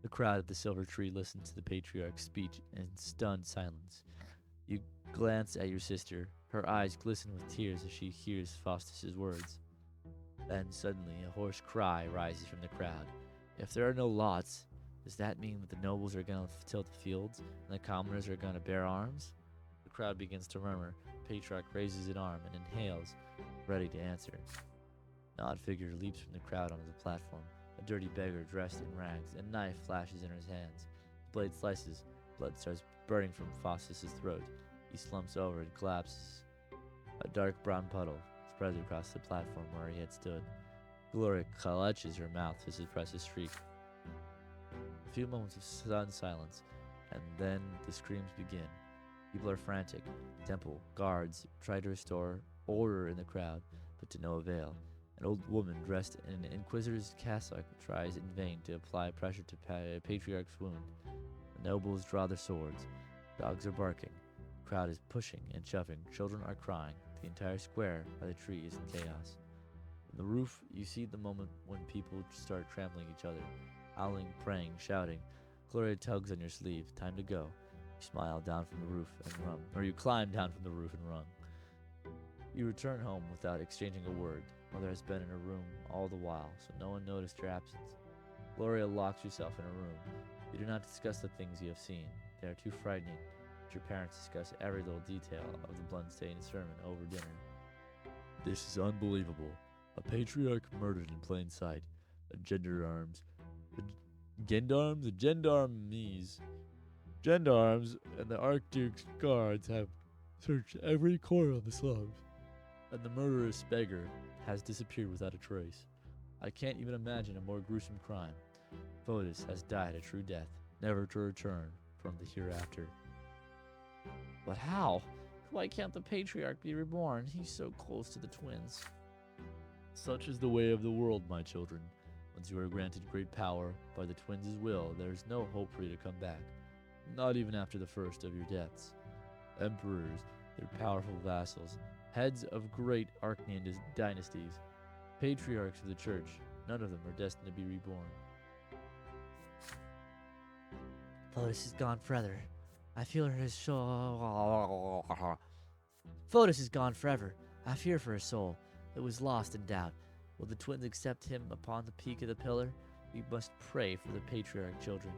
The crowd at the silver tree listens to the patriarch's speech in stunned silence. You glance at your sister. Her eyes glisten with tears as she hears Faustus's words. Then suddenly a hoarse cry rises from the crowd. If there are no lots, does that mean that the nobles are going to tilt the fields and the commoners are going to bear arms? The crowd begins to murmur. The patriarch raises an arm and inhales, ready to answer. An odd figure leaps from the crowd onto the platform. A dirty beggar dressed in rags. A knife flashes in his hands. The blade slices. Blood starts burning from Faustus's throat. He slumps over and collapses. A dark brown puddle spreads across the platform where he had stood. Gloria clutches her mouth to suppress a shriek. A few moments of stunned silence, and then the screams begin. People are frantic. Temple guards try to restore order in the crowd, but to no avail. An old woman dressed in an inquisitor's cassock tries in vain to apply pressure to Patriarch's wound. The nobles draw their swords. Dogs are barking. The crowd is pushing and shoving. Children are crying. The entire square by the tree is in chaos. From the roof, you see the moment when people start trampling each other, howling, praying, shouting. Gloria tugs on your sleeve. Time to go. You smile down from the roof and run, or you climb down from the roof and run. You return home without exchanging a word. Mother has been in her room all the while, so no one noticed your absence. Gloria locks herself in her room. You do not discuss the things you have seen. They are too frightening. But your parents discuss every little detail of the blood-stained sermon over dinner. This is unbelievable. A patriarch murdered in plain sight. A gendarmes. The gendarmes and the Archduke's guards have searched every corner of the slums. And the murderous beggar has disappeared without a trace. I can't even imagine a more gruesome crime. Fotis has died a true death, never to return from the hereafter. But how? Why can't the patriarch be reborn? He's so close to the twins. Such is the way of the world, my children. Once you are granted great power by the twins' will, there is no hope for you to come back, not even after the first of your deaths. Emperors, their powerful vassals, heads of great Archean dynasties, patriarchs of the church, none of them are destined to be reborn. Fotis has gone forever. I feel her his soul. Fotis is gone forever. I fear for his soul. It was lost in doubt. Will the twins accept him upon the peak of the pillar? We must pray for the patriarch children.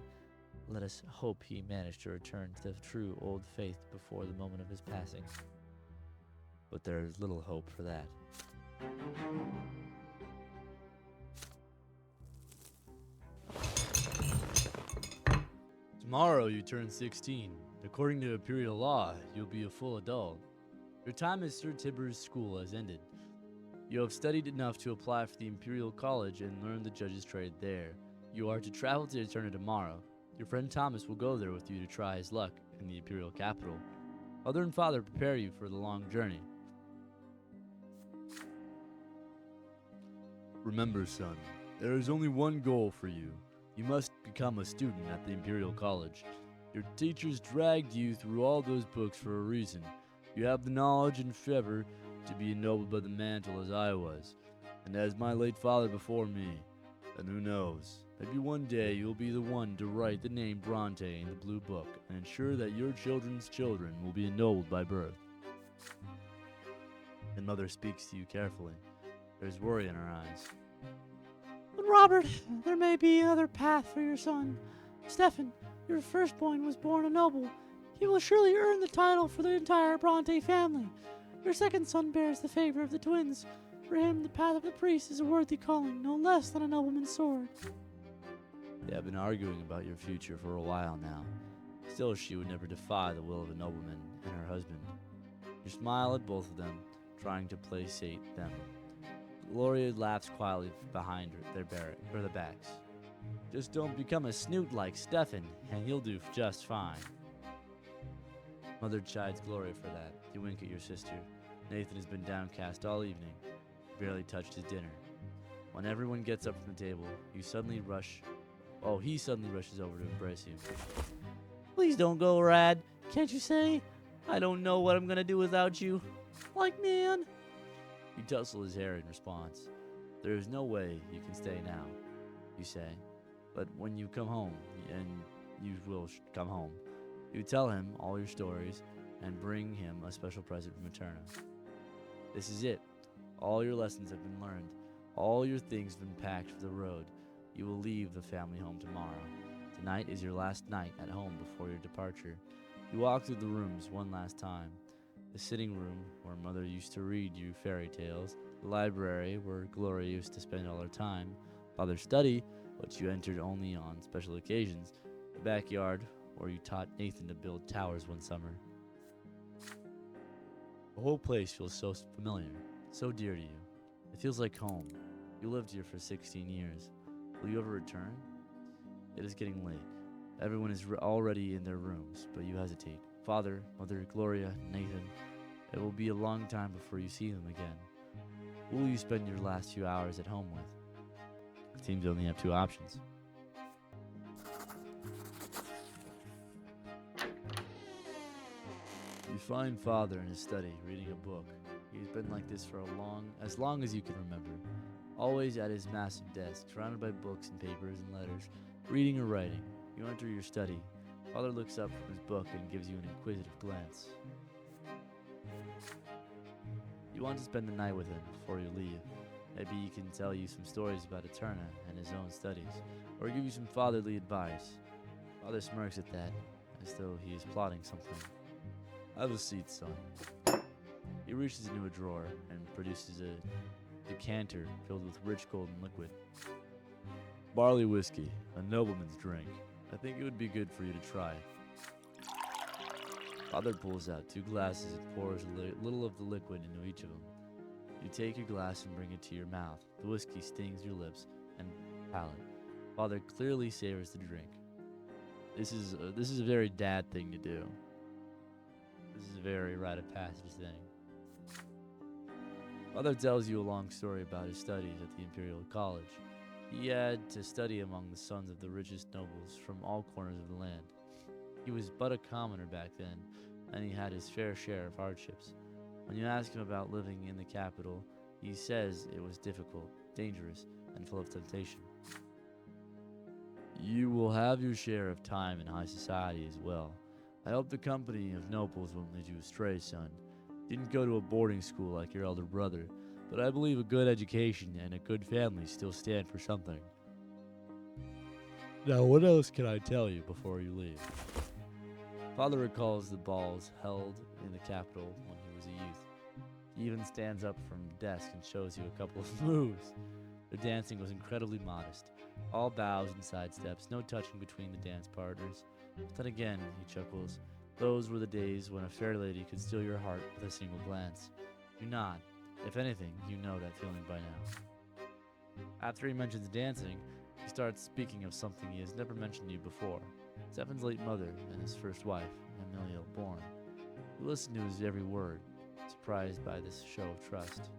Let us hope he managed to return to the true old faith before the moment of his passing. But there is little hope for that. Tomorrow you turn 16. According to imperial law, you'll be a full adult. Your time at Sir Tiber's school has ended. You have studied enough to apply for the Imperial College and learn the judge's trade there. You are to travel to Eterna tomorrow. Your friend Thomas will go there with you to try his luck in the Imperial capital. Mother and father prepare you for the long journey. Remember, son, there is only one goal for you. You must become a student at the Imperial College. Your teachers dragged you through all those books for a reason. You have the knowledge and fervor to be ennobled by the mantle as I was, and as my late father before me. And who knows, maybe one day you'll be the one to write the name Brante in the blue book and ensure that your children's children will be ennobled by birth. And Mother speaks to you carefully. There's worry in her eyes. But Robert, there may be another path for your son. Stefan, your firstborn, was born a noble. He will surely earn the title for the entire Brante family. Your second son bears the favor of the twins. For him, the path of the priest is a worthy calling, no less than a nobleman's sword. They have been arguing about your future for a while now. Still, she would never defy the will of a nobleman and her husband. You smile at both of them, trying to placate them. Gloria laughs quietly behind their backs. Just don't become a snoot like Stefan, and you'll do just fine. Mother chides Gloria for that. You wink at your sister. Nathan has been downcast all evening. Barely touched his dinner. When everyone gets up from the table, he suddenly rushes over to embrace you. Please don't go, Rad. Can't you say, I don't know what I'm gonna do without you? Like, man. You tussle his hair in response. There is no way you can stay now, you say. But when you come home, and you will come home, you tell him all your stories and bring him a special present from Eterna. This is it. All your lessons have been learned. All your things have been packed for the road. You will leave the family home tomorrow. Tonight is your last night at home before your departure. You walk through the rooms one last time. The sitting room, where Mother used to read you fairy tales. The library, where Gloria used to spend all her time. Father's study, which you entered only on special occasions. The backyard, where you taught Nathan to build towers one summer. The whole place feels so familiar, so dear to you. It feels like home. You lived here for 16 years. Will you ever return? It is getting late. Everyone is already in their rooms, but you hesitate. Father, Mother, Gloria, Nathan, it will be a long time before you see them again. Who will you spend your last few hours at home with? It seems you only have two options. You find Father in his study, reading a book. He's been like this for as long as you can remember. Always at his massive desk, surrounded by books and papers and letters, reading or writing. You enter your study. Father looks up from his book and gives you an inquisitive glance. You want to spend the night with him before you leave. Maybe he can tell you some stories about Eterna and his own studies, or give you some fatherly advice. Father smirks at that, as though he is plotting something. Have a seat, son. He reaches into a drawer and produces a decanter filled with rich golden liquid. Barley whiskey, a nobleman's drink. I think it would be good for you to try. Father pulls out 2 glasses and pours a little of the liquid into each of them. You take your glass and bring it to your mouth. The whiskey stings your lips and palate. Father clearly savors the drink. This is a very dad thing to do. This is a very rite of passage thing. Father tells you a long story about his studies at the Imperial College. He had to study among the sons of the richest nobles from all corners of the land. He was but a commoner back then, and he had his fair share of hardships. When you ask him about living in the capital, he says it was difficult, dangerous, and full of temptation. You will have your share of time in high society as well. I hope the company of nobles won't lead you astray, son. Didn't go to a boarding school like your elder brother, but I believe a good education and a good family still stand for something. Now, what else can I tell you before you leave? Father recalls the balls held in the capital when he was a youth. He even stands up from the desk and shows you a couple of moves. Their dancing was incredibly modest. All bows and sidesteps, no touching between the dance partners. But then again, he chuckles, those were the days when a fair lady could steal your heart with a single glance. You nod. If anything, you know that feeling by now. After he mentions dancing, He starts speaking of something he has never mentioned to you before. Stefan's late mother and his first wife, Amelia Bourne. You listen to his every word, surprised by this show of trust.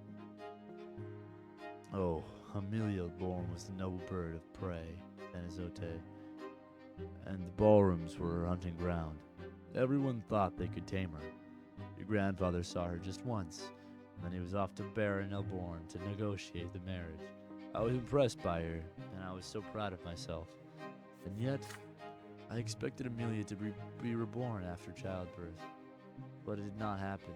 Oh, Amelia Bourne was the noble bird of prey, Anizote, and the ballrooms were her hunting ground. Everyone thought they could tame her. Your grandfather saw her just once, and then he was off to Baron Elborn to negotiate the marriage. I was impressed by her, and I was so proud of myself. And yet, I expected Amelia to be reborn after childbirth, but it did not happen.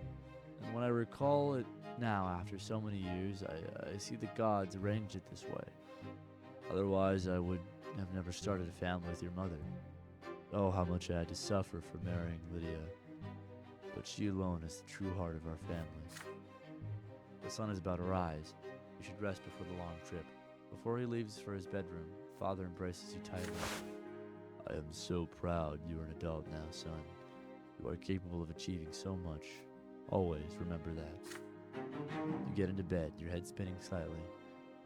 And when I recall it now after so many years, I see the gods arranged it this way. Otherwise, I would have never started a family with your mother. Oh, how much I had to suffer for marrying Lydia. But she alone is the true heart of our family. The sun is about to rise. You should rest before the long trip. Before he leaves for his bedroom, Father embraces you tightly. I am so proud you are an adult now, son. You are capable of achieving so much. Always remember that. You get into bed, your head spinning slightly.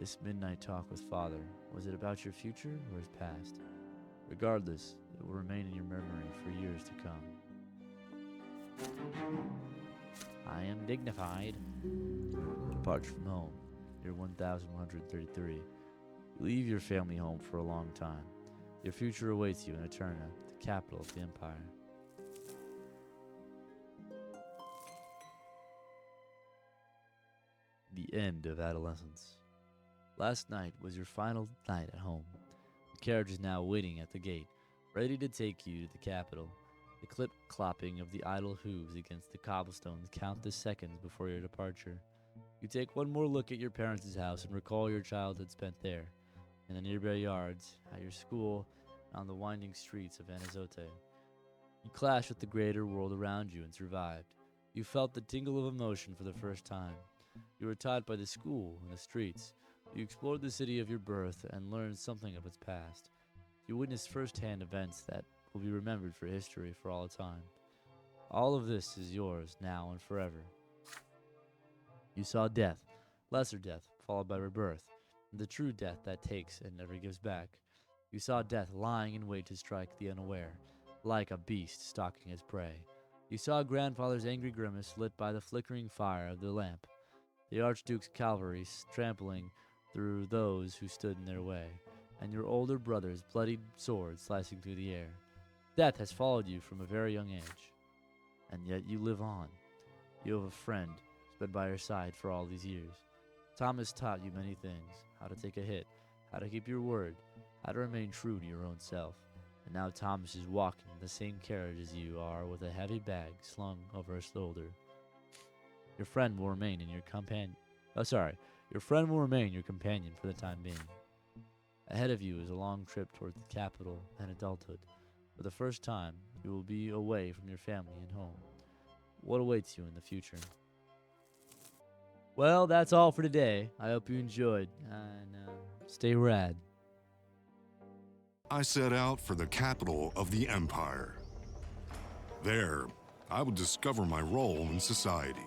This midnight talk with Father, was it about your future or his past? Regardless, it will remain in your memory for years to come. I am dignified. Departure from home, year 1133. You leave your family home for a long time. Your future awaits you in Eterna, the capital of the Empire. The end of adolescence. Last night was your final night at home. The carriage is now waiting at the gate, ready to take you to the capital. The clip-clopping of the idle hooves against the cobblestones count the seconds before your departure. You take one more look at your parents' house and recall your childhood spent there, in the nearby yards, at your school, and on the winding streets of Anizote. You clashed with the greater world around you and survived. You felt the tingle of emotion for the first time. You were taught by the school and the streets. You explored the city of your birth and learned something of its past. You witnessed firsthand events that will be remembered for history for all time. All of this is yours now and forever. You saw death, lesser death, followed by rebirth, and the true death that takes and never gives back. You saw death lying in wait to strike the unaware, like a beast stalking its prey. You saw grandfather's angry grimace lit by the flickering fire of the lamp, the Archduke's cavalry trampling through those who stood in their way, and your older brother's bloodied sword slicing through the air. Death has followed you from a very young age, and yet you live on. You have a friend who's been by your side for all these years. Thomas taught you many things, how to take a hit, how to keep your word, how to remain true to your own self. And now Thomas is walking in the same carriage as you are with a heavy bag slung over his shoulder. Your friend will remain your companion for the time being. Ahead of you is a long trip towards the capital and adulthood. For the first time, you will be away from your family and home. What awaits you in the future? Well, that's all for today. I hope you enjoyed, and stay rad. I set out for the capital of the Empire. There, I would discover my role in society.